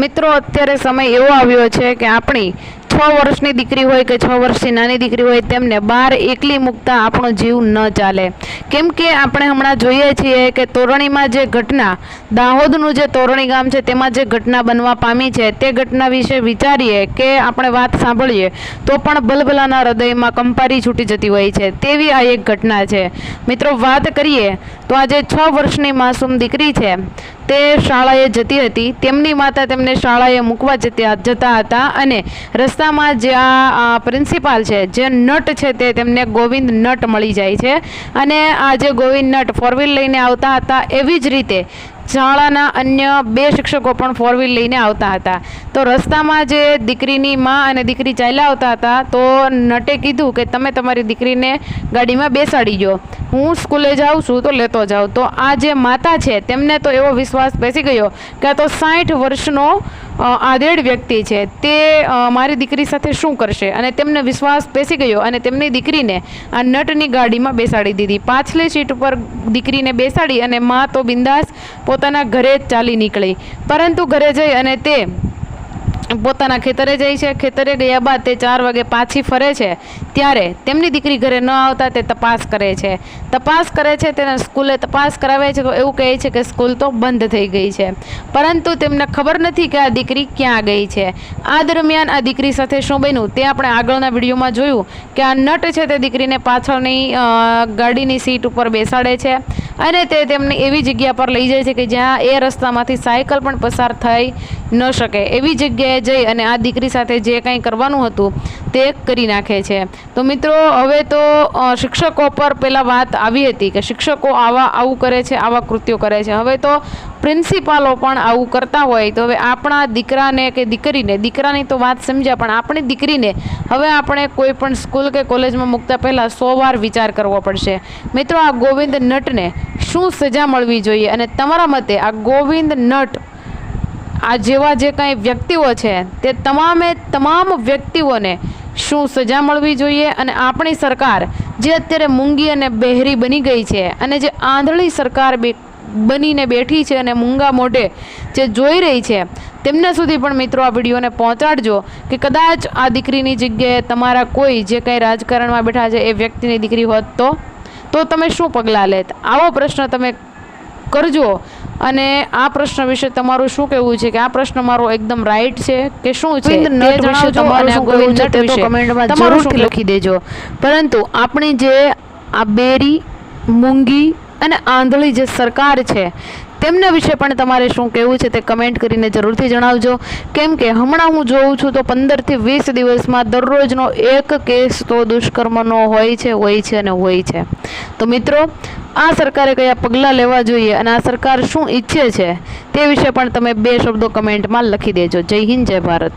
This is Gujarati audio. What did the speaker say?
મિત્રો અત્યારે સમય એવો આવ્યો છે કે આપણી 6 વર્ષની દીકરી હોય કે 6 વર્ષની નાની દીકરી હોય તેમને બહાર એકલી મૂકતા આપણો જીવ ન ચાલે। કેમ કે આપણે હમણાં જોઈએ છીએ કે તોરણીમાં જે ઘટના, દાહોદનું જે તોરણી ગામ છે તેમાં જે ઘટના બનવા પામી છે તે ઘટના વિશે વિચારીએ કે આપણે વાત સાંભળીએ તો પણ ભલભલાના હૃદયમાં કંપારી છૂટી જતી હોય છે, તેવી આ એક ઘટના છે। મિત્રો વાત કરીએ તો આજે 6 વર્ષની માસૂમ દીકરી છે તે શાળાએ જતી હતી। તેમની માતા તેમને શાળાએ મૂકવા જતા હતા અને રસ્તામાં જ્યાં પ્રિન્સિપાલ છે, જે નટ છે, તે તેમને ગોવિંદ નટ મળી જાય છે અને આ જે ગોવિંદ નટ 4 વ્હીલ લઈને આવતા હતા એવી જ રીતે શાળાના અન્ય 2 શિક્ષકો પણ 4 વ્હીલ લઈને આવતા હતા। તો રસ્તામાં જે દીકરીની માં અને દીકરી ચાલ્યા આવતા હતા તો નટે કીધું કે તમે તમારી દીકરીને ગાડીમાં બેસાડી દો, હું સ્કૂલે જાઉં છું તો લેતો જાઉં। તો આ જે માતા છે તેમને તો એવો વિશ્વાસ બેસી ગયો કે આ તો 60 વર્ષનો આધેડ વ્યક્તિ છે, તે મારી દીકરી સાથે શું કરશે, અને તેમને વિશ્વાસ બેસી ગયો અને તેમની દીકરીને આ નટની ગાડીમાં બેસાડી દીધી। પાછલી સીટ ઉપર દીકરીને બેસાડી અને માં તો બિંદાસ પોતાના ઘરે જ ચાલી નીકળી। પરંતુ ઘરે જઈ અને તે પોતાના ખેતરે જાય છે। ખેતરે ગયા બાદ તે 4 વાગે પાછી ફરે છે ત્યારે તેમની દીકરી ઘરે ન આવતા તે તપાસ કરે છે, તેને સ્કૂલે તપાસ કરાવે છે તો એવું કહે છે કે સ્કૂલ તો બંધ થઈ ગઈ છે, પરંતુ તેમને ખબર નથી કે આ દીકરી ક્યાં ગઈ છે। આ દરમિયાન આ દીકરી સાથે શું બન્યું તે આપણે આગળના વિડીયોમાં જોયું કે આ નટ છે તે દીકરીને પાછળની ગાડીની સીટ ઉપર બેસાડે છે અને તે તેમને એવી જગ્યા પર લઈ જાય છે કે જ્યાં એ રસ્તામાંથી સાયકલ પણ પસાર થઈ ન શકે એવી જગ્યાએ જઈ અને આ દીકરી સાથે જે કંઈ કરવાનું હતું તે કરી નાખે છે। તો મિત્રો હવે તો શિક્ષકો પર પહેલાં વાત આવી હતી કે શિક્ષકો આવું કરે છે, આવા કૃત્યો કરે છે, હવે તો પ્રિન્સિપાલો પણ આવું કરતા હોય તો હવે આપણા દીકરાને કે દીકરાની તો વાત સમજ્યા, પણ આપણી દીકરીને હવે આપણે કોઈ પણ સ્કૂલ કે કોલેજમાં મૂકતા પહેલાં 100 વાર વિચાર કરવો પડશે। મિત્રો આ ગોવિંદ નટને શું સજા મળવી જોઈએ અને તમારા મતે આ ગોવિંદ નટ આ જેવા જે કાંઈ વ્યક્તિઓ છે તે તમામ વ્યક્તિઓને શું સજા મળવી જોઈએ અને આપણી સરકાર જે અત્યારે મૂંગી અને બહેરી બની ગઈ છે અને જે આંધળી સરકાર બનીને બેઠી છે અને મૂંગા મોઢે જે જોઈ રહી છે તેમના સુધી પણ મિત્રો આ વિડીયોને પહોંચાડજો કે કદાચ આ દીકરીની જગ્યાએ તમારા કોઈ જે કંઈ રાજકારણમાં બેઠા છે એ વ્યક્તિની દીકરી હોત તો તમે શું પગલાં લેત? આવો પ્રશ્ન તમે કરજો અને આ પ્રશ્ન વિશે તમારું શું કહેવું છે કે આ પ્રશ્ન મારો એકદમ રાઈટ છે કે શું છે તે જણાવજો અને ગોવિંદ નટ વિશે કમેન્ટમાં જરૂરથી લખી દેજો। પરંતુ આપણી જે આ બેરી, મૂંગી અને આંધળી જે સરકાર છે તેમના વિશે પણ તમારે શું કહેવું છે તે કમેન્ટ કરીને જરૂરથી જણાવજો। કેમ કે હમણાં હું જોઉં છું તો 15 થી 20 દિવસમાં દરરોજનો એક કેસ તો દુષ્કર્મનો હોય છે। તો મિત્રો આ સરકારે કયા પગલાં લેવા જોઈએ અને આ સરકાર શું ઈચ્છે છે તે વિશે પણ તમે 2 શબ્દો કમેન્ટમાં લખી દેજો। જય હિન્દ, જય ભારત।